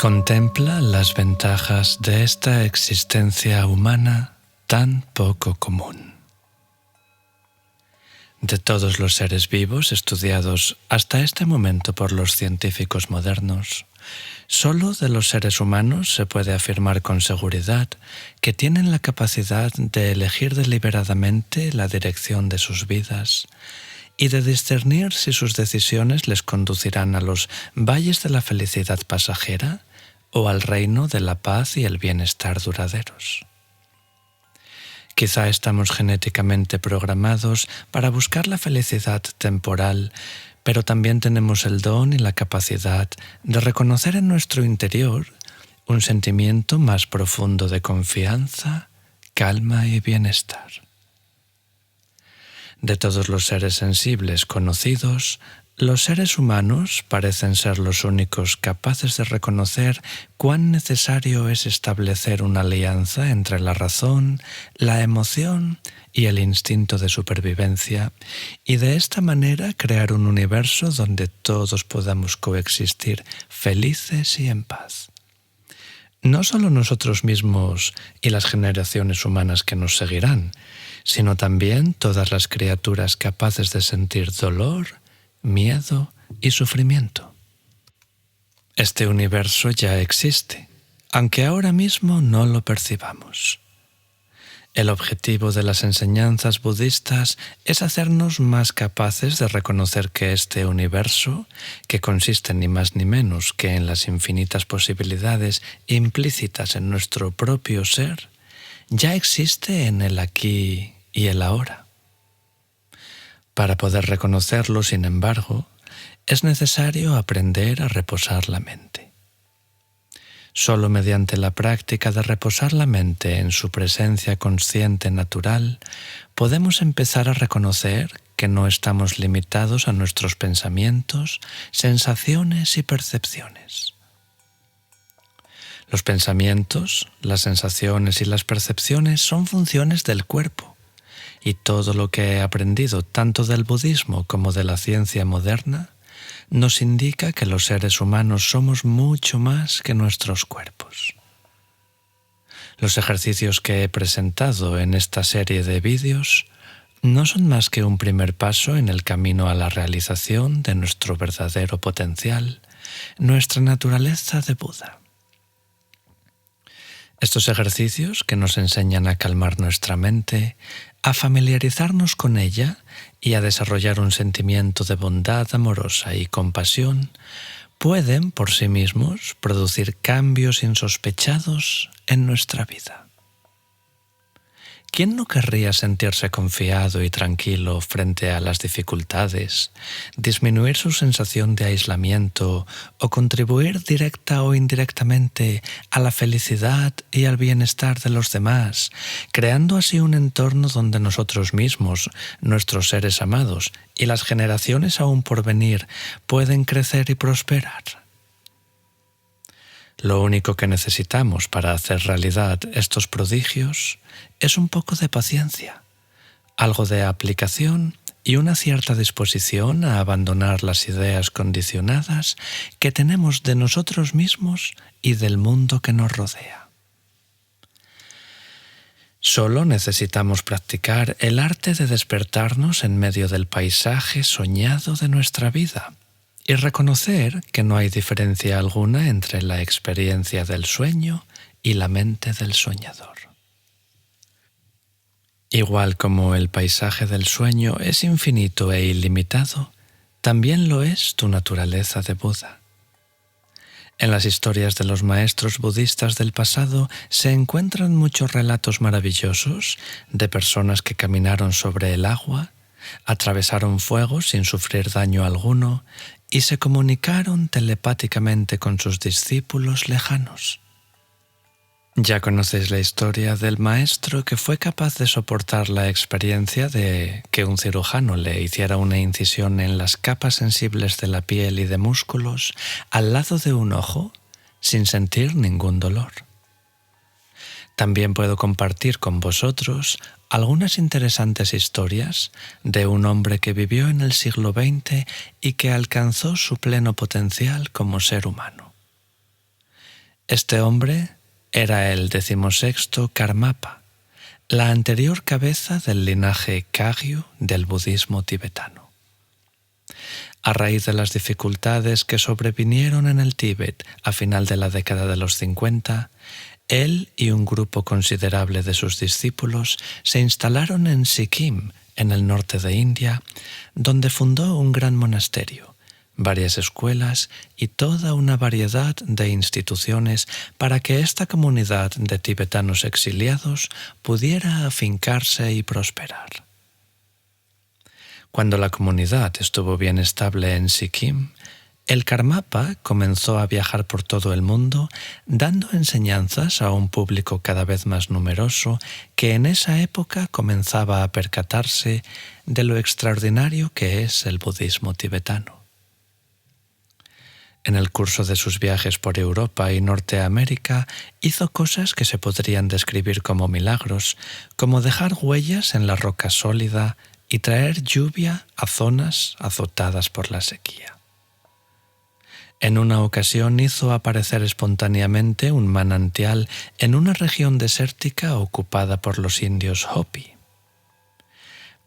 Contempla las ventajas de esta existencia humana tan poco común. De todos los seres vivos estudiados hasta este momento por los científicos modernos, solo de los seres humanos se puede afirmar con seguridad que tienen la capacidad de elegir deliberadamente la dirección de sus vidas y de discernir si sus decisiones les conducirán a los valles de la felicidad pasajera o al reino de la paz y el bienestar duraderos. Quizá estamos genéticamente programados para buscar la felicidad temporal, pero también tenemos el don y la capacidad de reconocer en nuestro interior un sentimiento más profundo de confianza, calma y bienestar. De todos los seres sensibles conocidos, los seres humanos parecen ser los únicos capaces de reconocer cuán necesario es establecer una alianza entre la razón, la emoción y el instinto de supervivencia, y de esta manera crear un universo donde todos podamos coexistir felices y en paz. No solo nosotros mismos y las generaciones humanas que nos seguirán, sino también todas las criaturas capaces de sentir dolor, miedo y sufrimiento. Este universo ya existe, aunque ahora mismo no lo percibamos. El objetivo de las enseñanzas budistas es hacernos más capaces de reconocer que este universo, que consiste ni más ni menos que en las infinitas posibilidades implícitas en nuestro propio ser, ya existe en el aquí y el ahora. Para poder reconocerlo, sin embargo, es necesario aprender a reposar la mente. Solo mediante la práctica de reposar la mente en su presencia consciente natural, podemos empezar a reconocer que no estamos limitados a nuestros pensamientos, sensaciones y percepciones. Los pensamientos, las sensaciones y las percepciones son funciones del cuerpo, y todo lo que he aprendido tanto del budismo como de la ciencia moderna nos indica que los seres humanos somos mucho más que nuestros cuerpos. Los ejercicios que he presentado en esta serie de vídeos no son más que un primer paso en el camino a la realización de nuestro verdadero potencial, nuestra naturaleza de Buda. Estos ejercicios que nos enseñan a calmar nuestra mente, a familiarizarnos con ella y a desarrollar un sentimiento de bondad amorosa y compasión, pueden por sí mismos producir cambios insospechados en nuestra vida. ¿Quién no querría sentirse confiado y tranquilo frente a las dificultades, disminuir su sensación de aislamiento o contribuir directa o indirectamente a la felicidad y al bienestar de los demás, creando así un entorno donde nosotros mismos, nuestros seres amados y las generaciones aún por venir pueden crecer y prosperar? Lo único que necesitamos para hacer realidad estos prodigios es un poco de paciencia, algo de aplicación y una cierta disposición a abandonar las ideas condicionadas que tenemos de nosotros mismos y del mundo que nos rodea. Solo necesitamos practicar el arte de despertarnos en medio del paisaje soñado de nuestra vida y reconocer que no hay diferencia alguna entre la experiencia del sueño y la mente del soñador. Igual como el paisaje del sueño es infinito e ilimitado, también lo es tu naturaleza de Buda. En las historias de los maestros budistas del pasado se encuentran muchos relatos maravillosos de personas que caminaron sobre el agua, atravesaron fuego sin sufrir daño alguno y se comunicaron telepáticamente con sus discípulos lejanos. Ya conocéis la historia del maestro que fue capaz de soportar la experiencia de que un cirujano le hiciera una incisión en las capas sensibles de la piel y de músculos al lado de un ojo sin sentir ningún dolor. También puedo compartir con vosotros algunas interesantes historias de un hombre que vivió en el siglo XX y que alcanzó su pleno potencial como ser humano. Este hombre era el 16º Karmapa, la anterior cabeza del linaje Kagyu del budismo tibetano. A raíz de las dificultades que sobrevinieron en el Tíbet a final de la década de los 50, él y un grupo considerable de sus discípulos se instalaron en Sikkim, en el norte de India, donde fundó un gran monasterio, varias escuelas y toda una variedad de instituciones para que esta comunidad de tibetanos exiliados pudiera afincarse y prosperar. Cuando la comunidad estuvo bien estable en Sikkim, el Karmapa comenzó a viajar por todo el mundo dando enseñanzas a un público cada vez más numeroso que en esa época comenzaba a percatarse de lo extraordinario que es el budismo tibetano. En el curso de sus viajes por Europa y Norteamérica hizo cosas que se podrían describir como milagros, como dejar huellas en la roca sólida y traer lluvia a zonas azotadas por la sequía. En una ocasión hizo aparecer espontáneamente un manantial en una región desértica ocupada por los indios Hopi.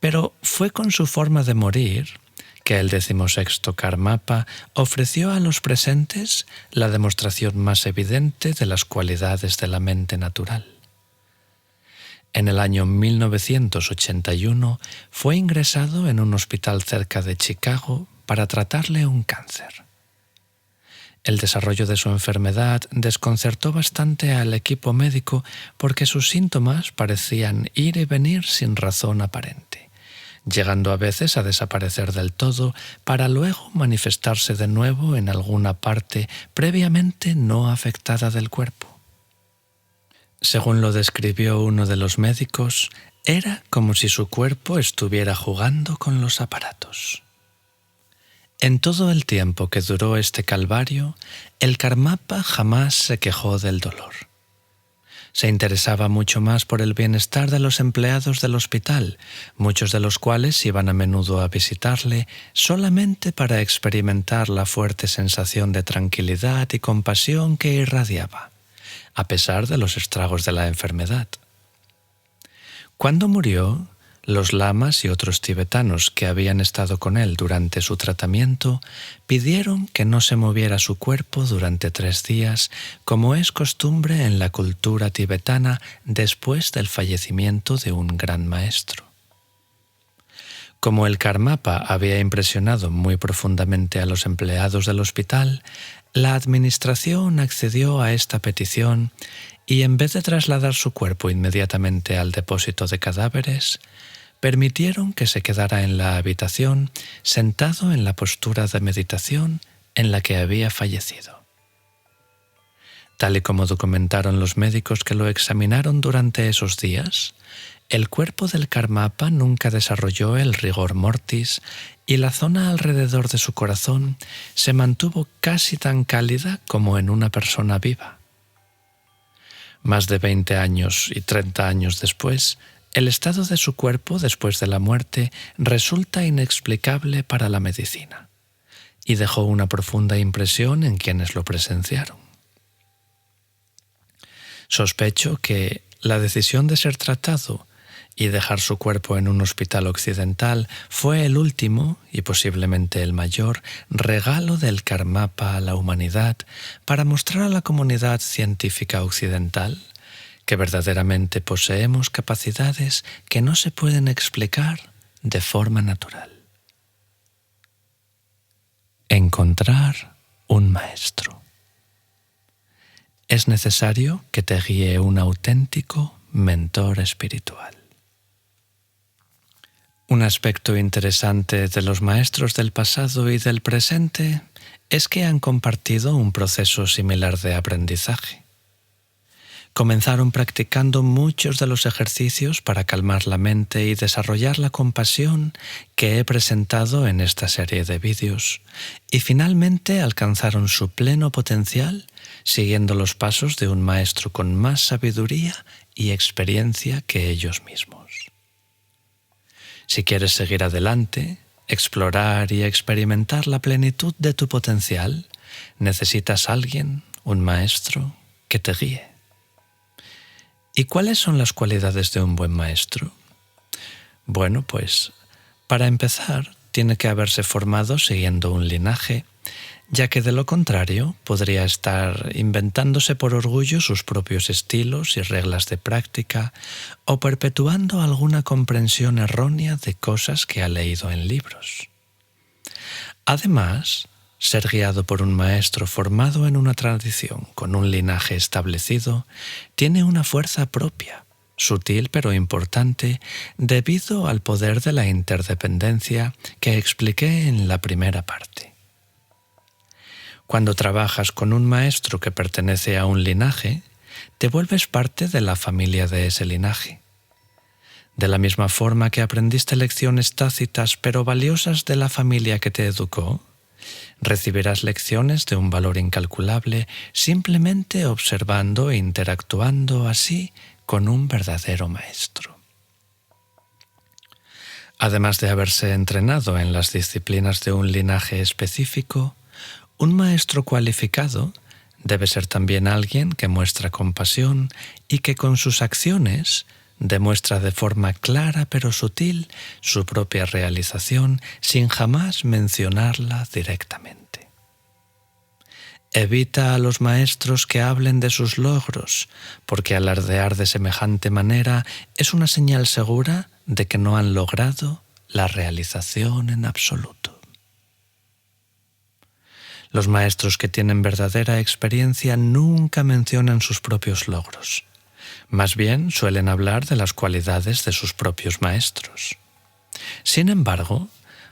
Pero fue con su forma de morir que el 16º Karmapa ofreció a los presentes la demostración más evidente de las cualidades de la mente natural. En el año 1981 fue ingresado en un hospital cerca de Chicago para tratarle un cáncer. El desarrollo de su enfermedad desconcertó bastante al equipo médico porque sus síntomas parecían ir y venir sin razón aparente, llegando a veces a desaparecer del todo para luego manifestarse de nuevo en alguna parte previamente no afectada del cuerpo. Según lo describió uno de los médicos, era como si su cuerpo estuviera jugando con los aparatos. En todo el tiempo que duró este calvario, el Karmapa jamás se quejó del dolor. Se interesaba mucho más por el bienestar de los empleados del hospital, muchos de los cuales iban a menudo a visitarle solamente para experimentar la fuerte sensación de tranquilidad y compasión que irradiaba, a pesar de los estragos de la enfermedad. Cuando murió, los lamas y otros tibetanos que habían estado con él durante su tratamiento pidieron que no se moviera su cuerpo durante 3 días, como es costumbre en la cultura tibetana después del fallecimiento de un gran maestro. Como el Karmapa había impresionado muy profundamente a los empleados del hospital, la administración accedió a esta petición y en vez de trasladar su cuerpo inmediatamente al depósito de cadáveres, permitieron que se quedara en la habitación sentado en la postura de meditación en la que había fallecido. Tal y como documentaron los médicos que lo examinaron durante esos días, el cuerpo del Karmapa nunca desarrolló el rigor mortis y la zona alrededor de su corazón se mantuvo casi tan cálida como en una persona viva. Más de 20 años y 30 años después, el estado de su cuerpo después de la muerte resulta inexplicable para la medicina y dejó una profunda impresión en quienes lo presenciaron. Sospecho que la decisión de ser tratado y dejar su cuerpo en un hospital occidental fue el último, y posiblemente el mayor, regalo del Karmapa a la humanidad para mostrar a la comunidad científica occidental que verdaderamente poseemos capacidades que no se pueden explicar de forma natural. Encontrar un maestro. Es necesario que te guíe un auténtico mentor espiritual. Un aspecto interesante de los maestros del pasado y del presente es que han compartido un proceso similar de aprendizaje. Comenzaron practicando muchos de los ejercicios para calmar la mente y desarrollar la compasión que he presentado en esta serie de vídeos, y finalmente alcanzaron su pleno potencial siguiendo los pasos de un maestro con más sabiduría y experiencia que ellos mismos. Si quieres seguir adelante, explorar y experimentar la plenitud de tu potencial, necesitas a alguien, un maestro, que te guíe. ¿Y cuáles son las cualidades de un buen maestro? Bueno, pues para empezar, tiene que haberse formado siguiendo un linaje, ya que de lo contrario podría estar inventándose por orgullo sus propios estilos y reglas de práctica o perpetuando alguna comprensión errónea de cosas que ha leído en libros. Además, ser guiado por un maestro formado en una tradición con un linaje establecido tiene una fuerza propia, sutil pero importante, debido al poder de la interdependencia que expliqué en la primera parte. Cuando trabajas con un maestro que pertenece a un linaje, te vuelves parte de la familia de ese linaje. De la misma forma que aprendiste lecciones tácitas pero valiosas de la familia que te educó, recibirás lecciones de un valor incalculable simplemente observando e interactuando así con un verdadero maestro. Además de haberse entrenado en las disciplinas de un linaje específico, un maestro cualificado debe ser también alguien que muestra compasión y que con sus acciones demuestra de forma clara pero sutil su propia realización sin jamás mencionarla directamente. Evita a los maestros que hablen de sus logros, porque alardear de semejante manera es una señal segura de que no han logrado la realización en absoluto. Los maestros que tienen verdadera experiencia nunca mencionan sus propios logros. Más bien suelen hablar de las cualidades de sus propios maestros. Sin embargo,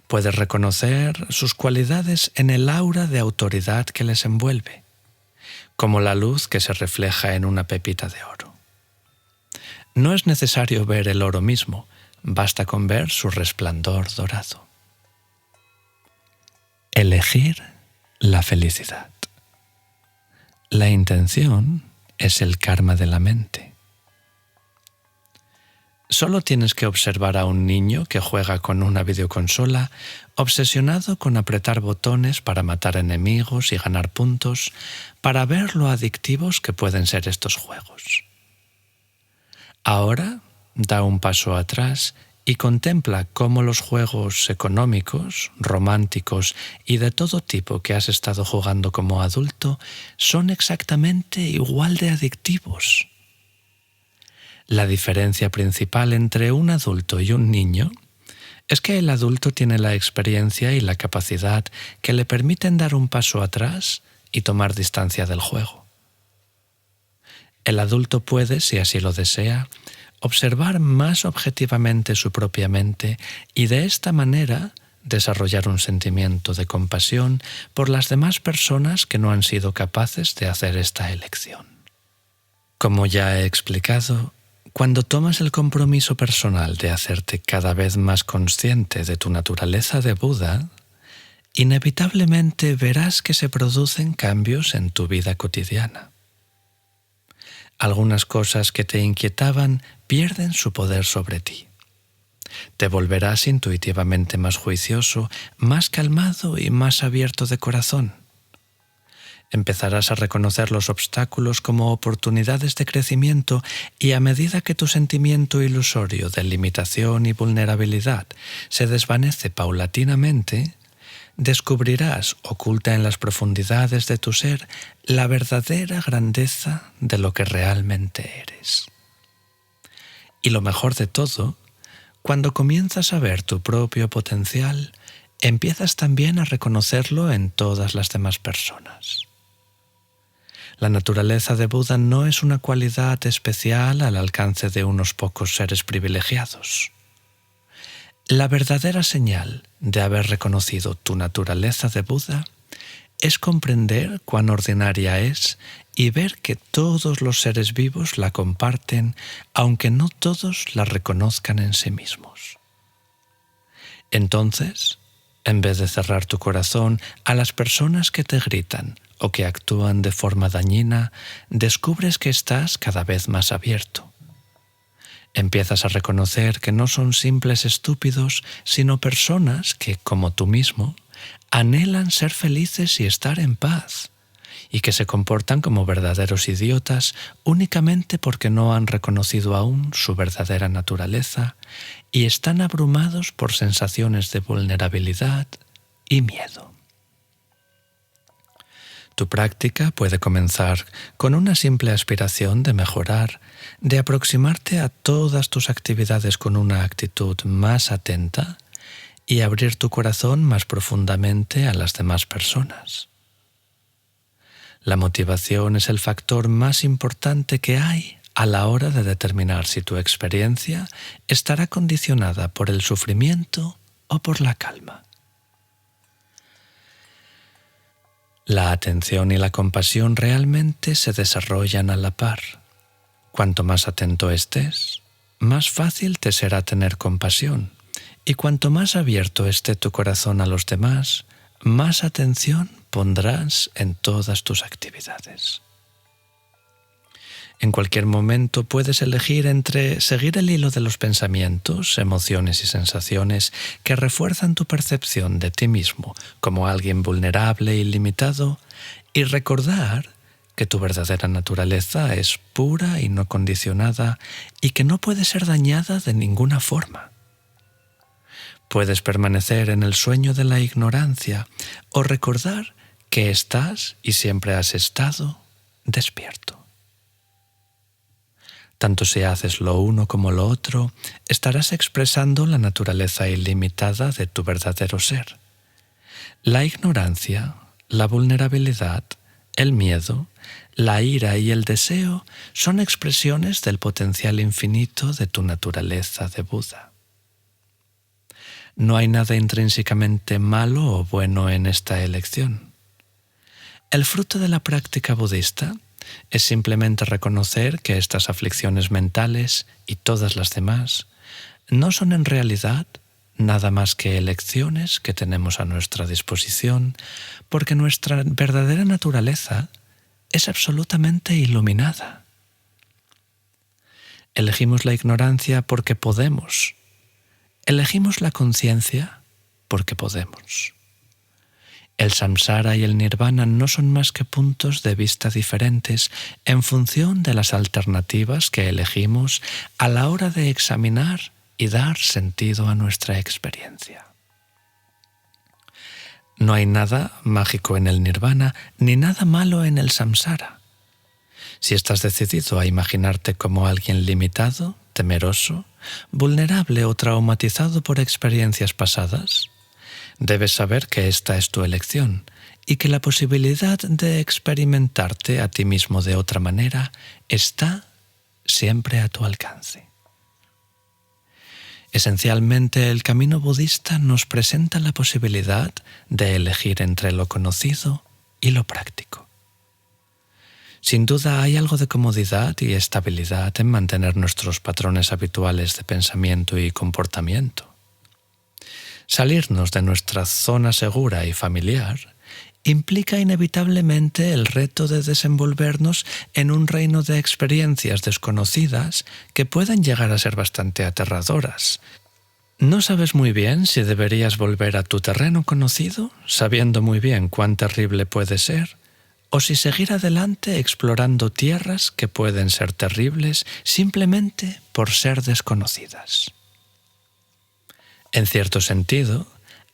puedes reconocer sus cualidades en el aura de autoridad que les envuelve, como la luz que se refleja en una pepita de oro. No es necesario ver el oro mismo, basta con ver su resplandor dorado. Elegir la felicidad. La intención es el karma de la mente. Solo tienes que observar a un niño que juega con una videoconsola, obsesionado con apretar botones para matar enemigos y ganar puntos, para ver lo adictivos que pueden ser estos juegos. Ahora, da un paso atrás y contempla cómo los juegos económicos, románticos y de todo tipo que has estado jugando como adulto son exactamente igual de adictivos. La diferencia principal entre un adulto y un niño es que el adulto tiene la experiencia y la capacidad que le permiten dar un paso atrás y tomar distancia del juego. El adulto puede, si así lo desea, observar más objetivamente su propia mente y de esta manera desarrollar un sentimiento de compasión por las demás personas que no han sido capaces de hacer esta elección. Como ya he explicado, cuando tomas el compromiso personal de hacerte cada vez más consciente de tu naturaleza de Buda, inevitablemente verás que se producen cambios en tu vida cotidiana. Algunas cosas que te inquietaban pierden su poder sobre ti. Te volverás intuitivamente más juicioso, más calmado y más abierto de corazón. Empezarás a reconocer los obstáculos como oportunidades de crecimiento y a medida que tu sentimiento ilusorio de limitación y vulnerabilidad se desvanece paulatinamente, descubrirás, oculta en las profundidades de tu ser, la verdadera grandeza de lo que realmente eres. Y lo mejor de todo, cuando comienzas a ver tu propio potencial, empiezas también a reconocerlo en todas las demás personas. La naturaleza de Buda no es una cualidad especial al alcance de unos pocos seres privilegiados. La verdadera señal de haber reconocido tu naturaleza de Buda es comprender cuán ordinaria es y ver que todos los seres vivos la comparten, aunque no todos la reconozcan en sí mismos. Entonces, en vez de cerrar tu corazón a las personas que te gritan o que actúan de forma dañina, descubres que estás cada vez más abierto. Empiezas a reconocer que no son simples estúpidos, sino personas que, como tú mismo, anhelan ser felices y estar en paz, y que se comportan como verdaderos idiotas únicamente porque no han reconocido aún su verdadera naturaleza y están abrumados por sensaciones de vulnerabilidad y miedo. Tu práctica puede comenzar con una simple aspiración de mejorar, de aproximarte a todas tus actividades con una actitud más atenta y abrir tu corazón más profundamente a las demás personas. La motivación es el factor más importante que hay a la hora de determinar si tu experiencia estará condicionada por el sufrimiento o por la calma. La atención y la compasión realmente se desarrollan a la par. Cuanto más atento estés, más fácil te será tener compasión, y cuanto más abierto esté tu corazón a los demás, más atención pondrás en todas tus actividades. En cualquier momento puedes elegir entre seguir el hilo de los pensamientos, emociones y sensaciones que refuerzan tu percepción de ti mismo como alguien vulnerable y limitado, y recordar que tu verdadera naturaleza es pura y no condicionada y que no puede ser dañada de ninguna forma. Puedes permanecer en el sueño de la ignorancia o recordar que estás y siempre has estado despierto. Tanto si haces lo uno como lo otro, estarás expresando la naturaleza ilimitada de tu verdadero ser. La ignorancia, la vulnerabilidad, el miedo, la ira y el deseo son expresiones del potencial infinito de tu naturaleza de Buda. No hay nada intrínsecamente malo o bueno en esta elección. El fruto de la práctica budista es simplemente reconocer que estas aflicciones mentales y todas las demás no son en realidad nada más que elecciones que tenemos a nuestra disposición, porque nuestra verdadera naturaleza es absolutamente iluminada. Elegimos la ignorancia porque podemos. Elegimos la conciencia porque podemos. El samsara y el nirvana no son más que puntos de vista diferentes en función de las alternativas que elegimos a la hora de examinar y dar sentido a nuestra experiencia. No hay nada mágico en el nirvana ni nada malo en el samsara. Si estás decidido a imaginarte como alguien limitado, temeroso, vulnerable o traumatizado por experiencias pasadas, debes saber que esta es tu elección y que la posibilidad de experimentarte a ti mismo de otra manera está siempre a tu alcance. Esencialmente, el camino budista nos presenta la posibilidad de elegir entre lo conocido y lo práctico. Sin duda hay algo de comodidad y estabilidad en mantener nuestros patrones habituales de pensamiento y comportamiento. Salirnos de nuestra zona segura y familiar implica inevitablemente el reto de desenvolvernos en un reino de experiencias desconocidas que pueden llegar a ser bastante aterradoras. No sabes muy bien si deberías volver a tu terreno conocido, sabiendo muy bien cuán terrible puede ser, o si seguir adelante explorando tierras que pueden ser terribles simplemente por ser desconocidas. En cierto sentido,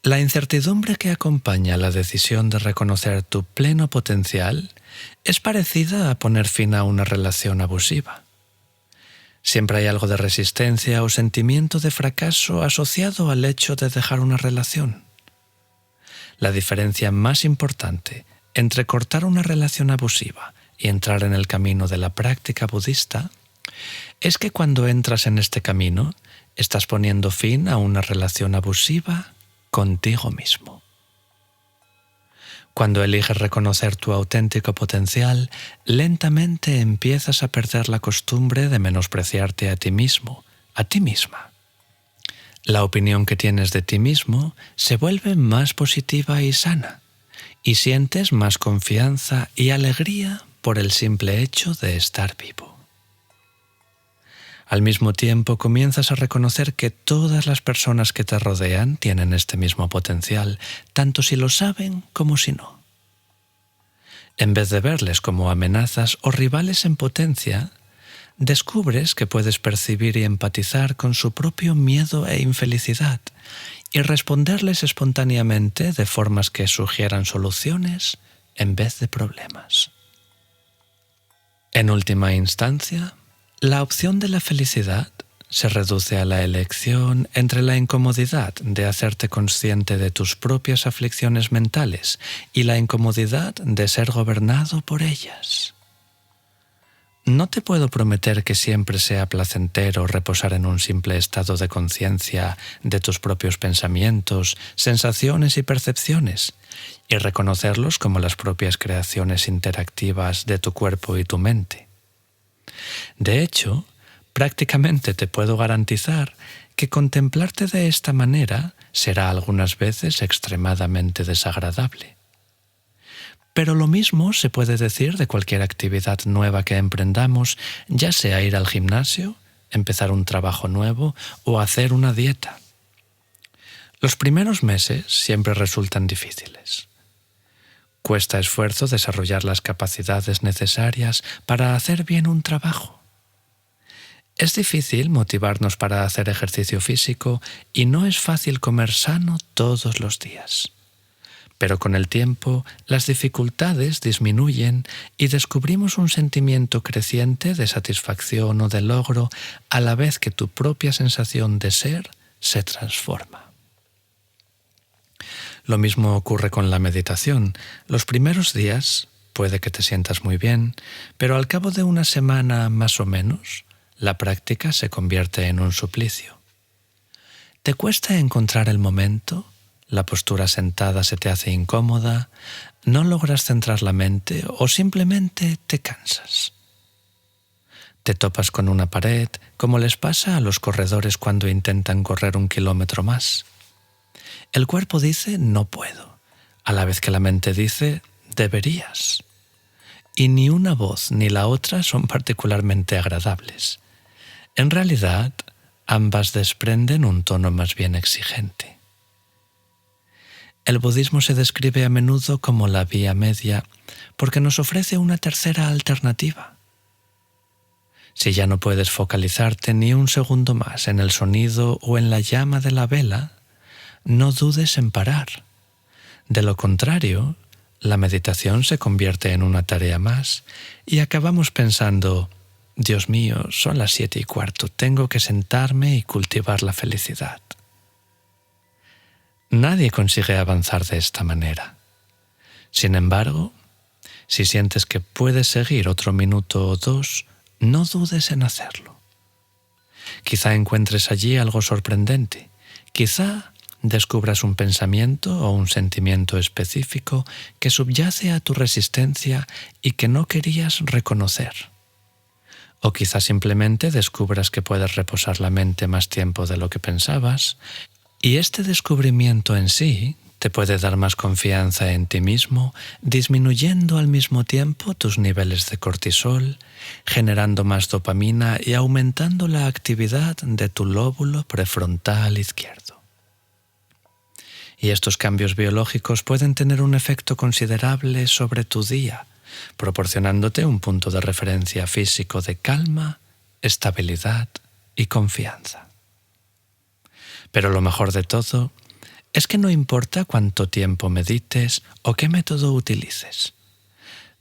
la incertidumbre que acompaña la decisión de reconocer tu pleno potencial es parecida a poner fin a una relación abusiva. Siempre hay algo de resistencia o sentimiento de fracaso asociado al hecho de dejar una relación. La diferencia más importante entre cortar una relación abusiva y entrar en el camino de la práctica budista es que cuando entras en este camino, estás poniendo fin a una relación abusiva contigo mismo. Cuando eliges reconocer tu auténtico potencial, lentamente empiezas a perder la costumbre de menospreciarte a ti mismo, a ti misma. La opinión que tienes de ti mismo se vuelve más positiva y sana, y sientes más confianza y alegría por el simple hecho de estar vivo. Al mismo tiempo, comienzas a reconocer que todas las personas que te rodean tienen este mismo potencial, tanto si lo saben como si no. En vez de verles como amenazas o rivales en potencia, descubres que puedes percibir y empatizar con su propio miedo e infelicidad y responderles espontáneamente de formas que sugieran soluciones en vez de problemas. En última instancia, la opción de la felicidad se reduce a la elección entre la incomodidad de hacerte consciente de tus propias aflicciones mentales y la incomodidad de ser gobernado por ellas. No te puedo prometer que siempre sea placentero reposar en un simple estado de conciencia de tus propios pensamientos, sensaciones y percepciones, y reconocerlos como las propias creaciones interactivas de tu cuerpo y tu mente. De hecho, prácticamente te puedo garantizar que contemplarte de esta manera será algunas veces extremadamente desagradable. Pero lo mismo se puede decir de cualquier actividad nueva que emprendamos, ya sea ir al gimnasio, empezar un trabajo nuevo o hacer una dieta. Los primeros meses siempre resultan difíciles. Cuesta esfuerzo desarrollar las capacidades necesarias para hacer bien un trabajo. Es difícil motivarnos para hacer ejercicio físico y no es fácil comer sano todos los días. Pero con el tiempo, las dificultades disminuyen y descubrimos un sentimiento creciente de satisfacción o de logro a la vez que tu propia sensación de ser se transforma. Lo mismo ocurre con la meditación. Los primeros días puede que te sientas muy bien, pero al cabo de una semana más o menos, la práctica se convierte en un suplicio. ¿Te cuesta encontrar el momento? ¿La postura sentada se te hace incómoda? ¿No logras centrar la mente o simplemente te cansas? ¿Te topas con una pared, como les pasa a los corredores cuando intentan correr 1 kilómetro más? El cuerpo dice no puedo, a la vez que la mente dice deberías. Y ni una voz ni la otra son particularmente agradables. En realidad, ambas desprenden un tono más bien exigente. El budismo se describe a menudo como la vía media porque nos ofrece una tercera alternativa. Si ya no puedes focalizarte ni un segundo más en el sonido o en la llama de la vela, no dudes en parar. De lo contrario, la meditación se convierte en una tarea más y acabamos pensando, Dios mío, son las 7:15, tengo que sentarme y cultivar la felicidad. Nadie consigue avanzar de esta manera. Sin embargo, si sientes que puedes seguir otro minuto o 2, no dudes en hacerlo. Quizá encuentres allí algo sorprendente. Quizá descubras un pensamiento o un sentimiento específico que subyace a tu resistencia y que no querías reconocer. O quizá simplemente descubras que puedes reposar la mente más tiempo de lo que pensabas, y este descubrimiento en sí te puede dar más confianza en ti mismo, disminuyendo al mismo tiempo tus niveles de cortisol, generando más dopamina y aumentando la actividad de tu lóbulo prefrontal izquierdo. Y estos cambios biológicos pueden tener un efecto considerable sobre tu día, proporcionándote un punto de referencia físico de calma, estabilidad y confianza. Pero lo mejor de todo es que no importa cuánto tiempo medites o qué método utilices.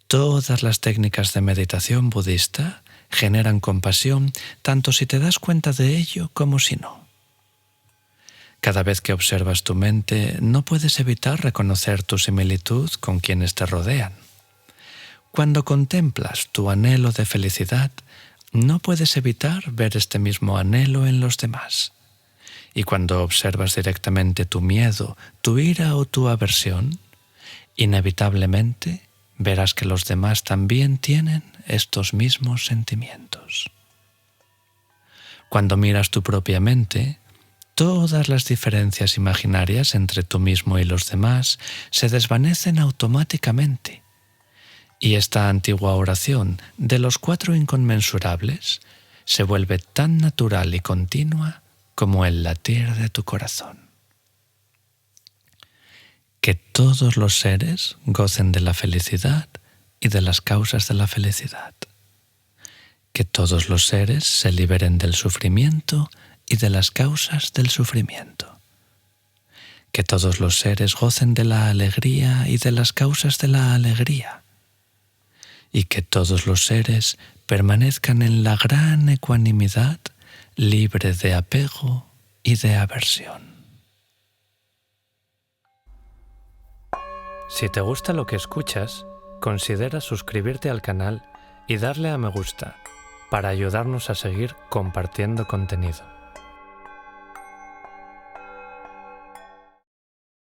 Todas las técnicas de meditación budista generan compasión tanto si te das cuenta de ello como si no. Cada vez que observas tu mente, no puedes evitar reconocer tu similitud con quienes te rodean. Cuando contemplas tu anhelo de felicidad, no puedes evitar ver este mismo anhelo en los demás. Y cuando observas directamente tu miedo, tu ira o tu aversión, inevitablemente verás que los demás también tienen estos mismos sentimientos. Cuando miras tu propia mente, todas las diferencias imaginarias entre tú mismo y los demás se desvanecen automáticamente. Y esta antigua oración de los 4 inconmensurables se vuelve tan natural y continua como el latir de tu corazón. Que todos los seres gocen de la felicidad y de las causas de la felicidad. Que todos los seres se liberen del sufrimiento y de las causas del sufrimiento. Que todos los seres gocen de la alegría y de las causas de la alegría. Y que todos los seres permanezcan en la gran ecuanimidad, libre de apego y de aversión. Si te gusta lo que escuchas, considera suscribirte al canal y darle a me gusta para ayudarnos a seguir compartiendo contenido.